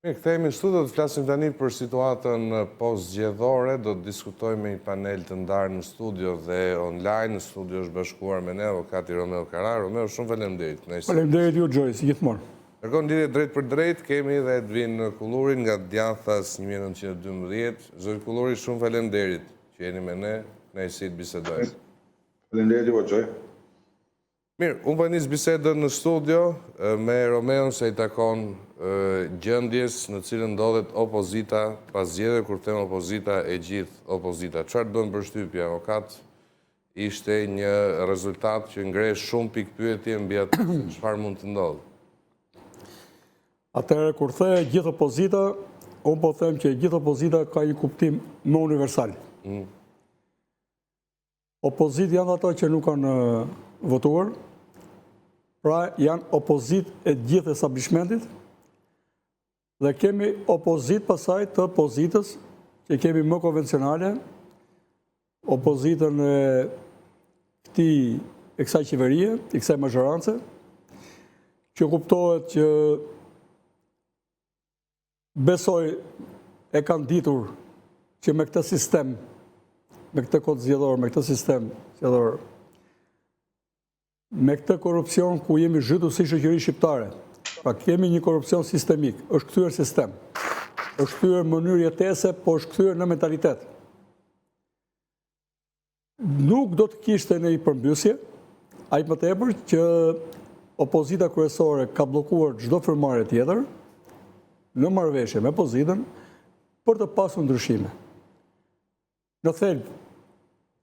Kthehemi në studio, do të flasim tani për situatën post-zgjedhore, do të diskutojmë me një panel të ndarë në studio dhe online. Në studio është bashkuar me ne avokati Romeo Kara. Romeo, shumë faleminderit. Faleminderit ju, Gjoj, si gjithmonë. Kërkon lidhje drejt për drejt, kemi dhe Edvin Kullurin nga Djathas 1912. Zoti Kulluri, shumë faleminderit që jeni me ne, kënaqësi të bisedojmë. Faleminderit ju, Gjoj. Mirë, unë po nis bisedën në studio me Romeon se i takon gjendjes në cilën ndodhet opozita pas zgjedhjeve, kur them opozita e gjithë opozita. Çfarë të bën përshtypje, avokat? Ishte një rezultat që ngre shumë pikpyetje mbi atë çfarë mund të ndodhë. Atëherë kur the gjithë opozita, unë po them që gjithë opozita ka një kuptim më universal. Opozit janë ato që nuk kanë votuar, pra janë opozit e gjithë establishmentit, dhe kemi opozit pasaj të pozitës që kemi më konvencionale, opozitën e kësaj qeverie, i kësaj mazhorance, që kuptohet që besoj e kanë ditur që me këtë sistem, me këtë kod zgjedhor, me këtë sistem zgjedhor, me këtë korupcion ku jemi zhytur si shoqëri shqiptare, pra kemi një korupcion sistemik, është kthyer sistem, është kthyer mënyrë jetese, po është kthyer në mentalitet. Nuk do të kishte në një përmbysje, aq më tepër që opozita kryesore ka bllokuar çdo firmarrje tjetër në marrëveshje me opozitën për të pasur ndryshime. Në thelb,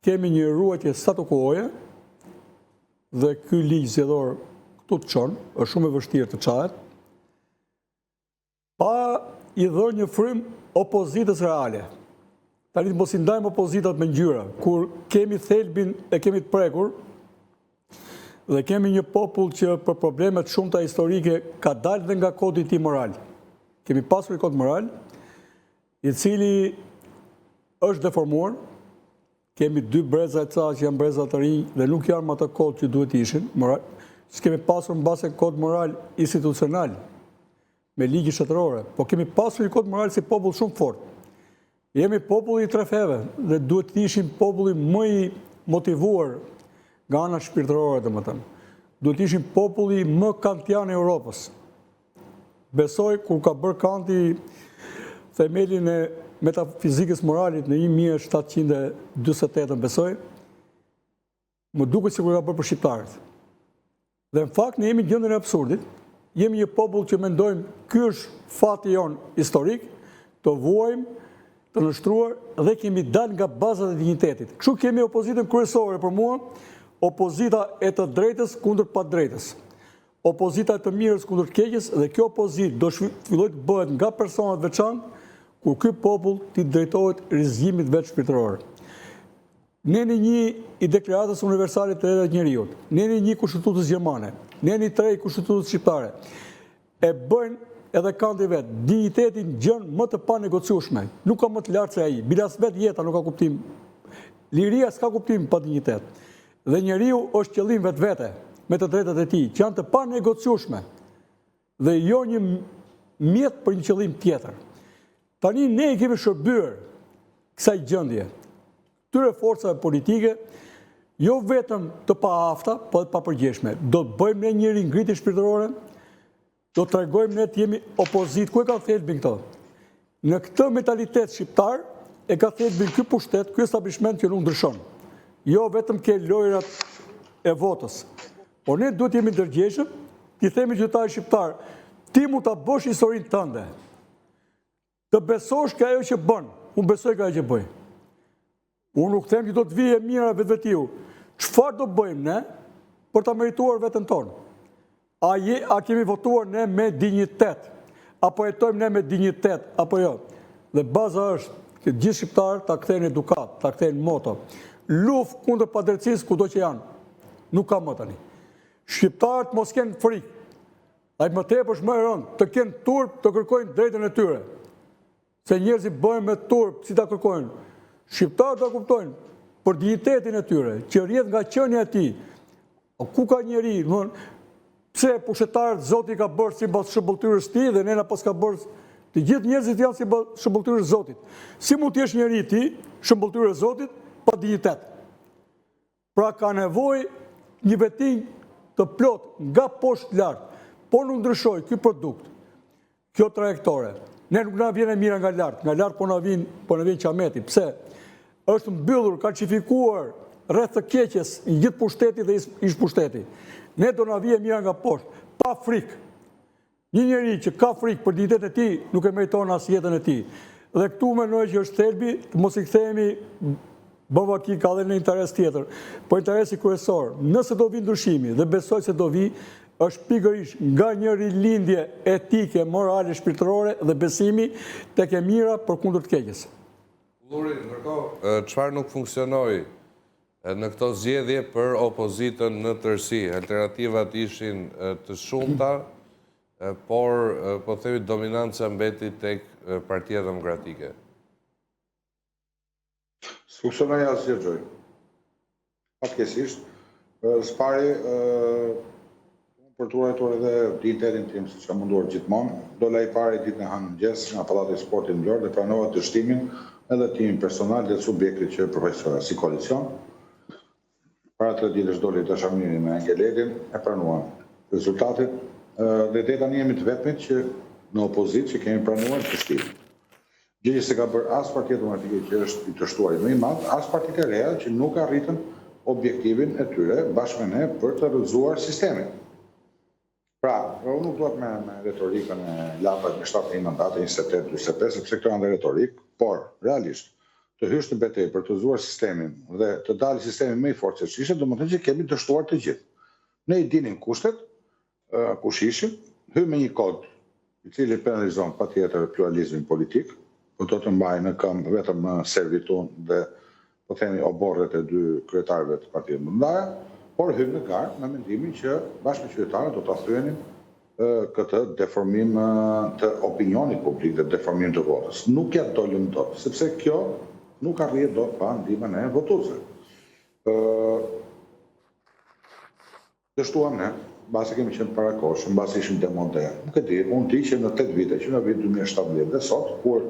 kemi një ruajtje statu quo-je dhe ky ligj zgjedhor këtu të çon, është shumë e vështirë të çahet, pa i dhënë një frym opozitës reale. Tani mos i ndajmë opozitat me ngjyra, kur kemi thelbin e kemi të prekur dhe kemi një popull që për problemet shumëta historike ka dalë dhe nga kodi i tij moral. Kemi pasur një kod moral, i cili është deformuar, kemi dy breza e ca që janë breza të rinj dhe nuk janë më ato kod që duhet ishin, moral, që kemi pasur në base kod moral institucional, me ligje shtetërore, po kemi pasur një kod moral si popull shumë fort. Jemi populli i trefeve dhe duhet të ishim populli më i motivuar nga ana shpirtërore, domethënë. Duhet të ishim populli më kantian e Europës. Besoj kur ka bërë Kanti themelin e metafizikës moralit në 1748, besoj, më duket sikur ka bërë për shqiptarët. Dhe në fakt ne jemi në gjendjen e absurdit, jemi një popull që mendojmë ky është fati jon historik, të vuajmë, të nështruar dhe kemi dalë nga bazat e dinjitetit. Kështu kemi opozitën kryesore për mua, opozita e të drejtës kundër pa drejtës. Opozita e të mirës kundër të keqes dhe kjo opozit do filloj të bëhet nga personat veçantë kur ky popull t'i drejtohet rizgjimit vetë shpirtëror. Neni një i deklaratës universale të drejtat njerëzit, neni një kushtetutës gjermane, neni 3 kushtetutës shqiptare, e bëjnë edhe Kanti vetë, dinjitetin gjën më të panegociueshme, nuk ka më të lartë se ai. Bilas vetë jeta nuk ka kuptim. Liria s'ka kuptim pa dinjitet. Dhe njeriu është qëllim vetvete me të drejtat e tij, që janë të panegociueshme dhe jo një mjet për një qëllim tjetër. Tani ne i kemi shërbyer kësaj gjendje, këtyre forcave politike, jo vetëm të paafta, po të papërgjeshme. Do të bëjmë ne një ngritje shpirtërore, do të tregojmë ne të jemi opozit. Ku e ka thelbin këto? Në këtë mentalitet shqiptar e ka thelbin ky pushtet, ky establishment që nuk ndryshon. Jo vetëm ke lojrat e votës. Por ne duhet jemi ndërgjegjshëm, ti themi qytetarit shqiptar, ti mund ta bësh historinë tënde. Të besosh ka ajo që bën. Unë besoj ka ajo që bëj. Unë nuk them që do të vijë mira vetvetiu. Çfarë do bëjmë ne për ta merituar veten tonë? A kemi votuar ne me dinjitet? Apo jetojmë ne me dinjitet? Apo jo? Dhe baza është që gjithë shqiptarët ta kthejnë edukat, ta kthejnë moto. Luftë kundër padrejtisë kudo që janë. Nuk ka më tani. Shqiptarët mos kenë frikë. Ai më tepër është më e rëndë të kenë turp të kërkojnë drejtën e tyre. Se njerëzit bëjnë me turp si ta kërkojnë. Shqiptarët ta kuptojnë për dinjitetin e tyre, që rrjedh nga qenia e tij. Ku ka njeri, pse pushtetarët Zoti ka bërë sipas shëmbulltyrës tij dhe nena pas ka bërë Të gjithë njerëzit janë si shëmbulltyrë e Zotit. Si mund të jesh njeri ti, shëmbulltyrë e Zotit, pa dignitet? Pra ka nevojë një vetim të plot nga poshtë lart. Po nuk ndryshoj ky produkt, kjo trajektore. Ne nuk na vjen e mira nga lart po na vjen qameti. Pse? Është mbyllur, ka qifikuar rreth të keqes i gjithë pushteti dhe ish pushteti. Ne do na vjen e mira nga poshtë, pa frikë. Një njeri që ka frikë për dignitetin e tij nuk e meriton as jetën e tij. Dhe këtu mendoj që është thelbi, mos i kthehemi Bovaki ka dhe në interes tjetër, po interesi kryesor. Nëse do vi ndryshimi dhe besoj se do vi, është pikërisht nga një rilindje etike, morale, shpirtërore dhe besimi tek e mira përkundër të keqes. Kulluri, ndërkohë, çfarë nuk funksionoi në këto zgjedhje për opozitën në tërësi? Alternativat ishin të shumta, por po themi dominanca mbeti tek Partia Demokratike. Funksionoi asgjë gjoj. Fatkesisht, s'pari për të ruajtur edhe dignitetin tim, siç kam munduar gjithmonë, dola i pari ditën e hënë mëngjes nga Pallati i Sportit në Vlorë dhe pranova dështimin edhe timin personal dhe subjektit që përfaqësoja si koalicion. Para 3 ditësh doli dashamiri me Angeletin, e pranuam rezultatet dhe deri tani jemi të vetmit që në opozitë që kemi pranuar dështimin. Gjë që se ka bërë as Partia Demokratike që është i tërshtuar më i madh, as Partitë e reja që nuk arritën objektivin e tyre bashkë me ne për të rrëzuar sistemin. Pra, unë nuk duhet me retorikën e lapët me 7 mandate, 28, 25, sepse këto janë dhe retorikë, por realisht të hysh në betejë për të rrëzuar sistemin dhe të dalë sistemi më i fortë se ç'ishte, domethënë që kemi dështuar të gjithë. Ne i dinim kushtet, kush ishim, hym me një kod i cili penalizon patjetër pluralizmin politik, po do të mbaj në këmbë vetëm servitun dhe po themi oborret e 2 kryetarëve të Partive më mëdha, por hym në garë me mendimin që bashkë me qytetarët do ta thyenim këtë deformim të opinionit publik dhe deformim të votës. Nuk ja dolëm dot, sepse kjo nuk arrihet dot pa ndihmën e votuesve. Dështuam ne, mbasi kemi qenë parakoshëm, mbasi ishim demonte. Nuk e di, unë di që në 8 vite, që në vit 2017 dhe sot, kur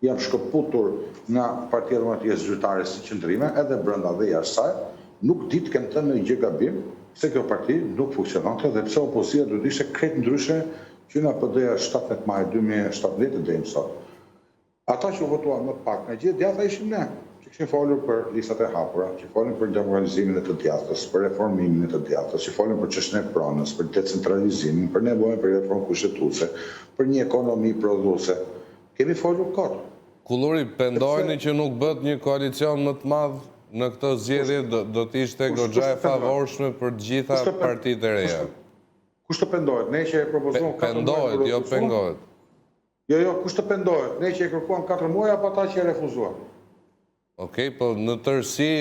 jam shkëputur nga Partia Demokratike Zyrtare si qendrime, edhe brenda dhe jashtë saj, nuk di të kem thënë në gjë gabim, se kjo parti nuk funksiononte dhe pse opozita do të ishte krejt ndryshe që nga PD-ja 17 maj 2017 deri më sot. Ata që votuan më pak në gjithë djatha ishim ne, që kishim folur për listat e hapura, që folin për demokratizimin e të djathtës, për reformimin e të djathtës, që folin për çështën e pronës, për decentralizimin, për nevojën për reformë kushtetuese, për një ekonomi prodhuese. Kemi folur kot. Kulluri, pendojni që nuk bët një koalicion më të madh në këtë zgjedhje, do të ishte goxha e favorshme për të gjitha partitë e reja. Kush të pendohet? Ne që e propozon 4 muaj. Pendohet, jo pengohet. Jo, kush të pendohet? Ne që e kërkuam 4 muaj apo ata që e refuzuan? Okej, po në tërësi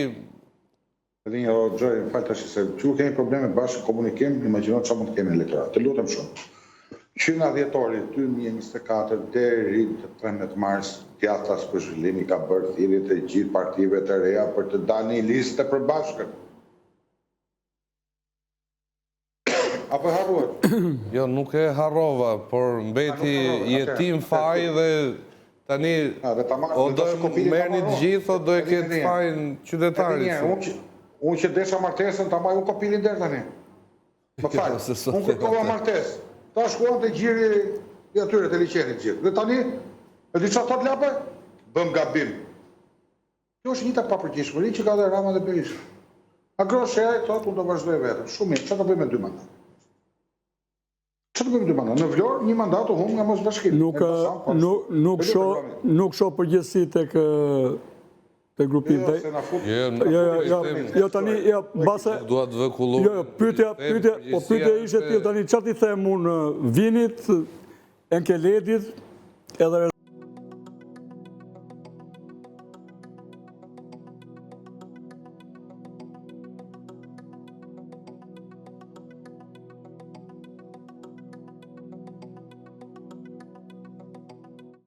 Edhe një gjë, falë tash se që kemi probleme bashkë komunikim, imagjino çfarë mund të kemi në elektorat. Të lutem shumë. Që nga dhjetorit 2024 deri të 13 mars, djathtas për zhvillimi ka bërë thirrje të gjithë partive të reja për të dalë një listë të përbashkët. Apo harruat? Jo, nuk e harrova, por mbeti jetim faj dhe tani o do e merrni të gjithë o do e ketë fajin qytetarit. Unë që desha martesën, ta maj unë kopilin der tani. Më falë, unë kërkova martesë. Ta shkuan të gjiri i atyre të liqenit gjithë. Dhe tani, e di çfarë thot lape? Bëm gabim. Kjo është një të papërgjithshmëri që ka dhe Rama dhe Berisha. Agrosheja i thot, unë do vazhdoj vetëm. Shumë mirë, çfarë do bëjmë me 2 mandat? Çfarë do bëjmë me 2 mandat? Në Vlorë një mandat u humb nga mosbashkimi. Nuk shoh përgjegjësi tek grupin të... Jo, tani, base... Dua të vë Kulluri... Jo, pyetja ishte tani, çfarë i them unë Vinit, Enkeledit, edhe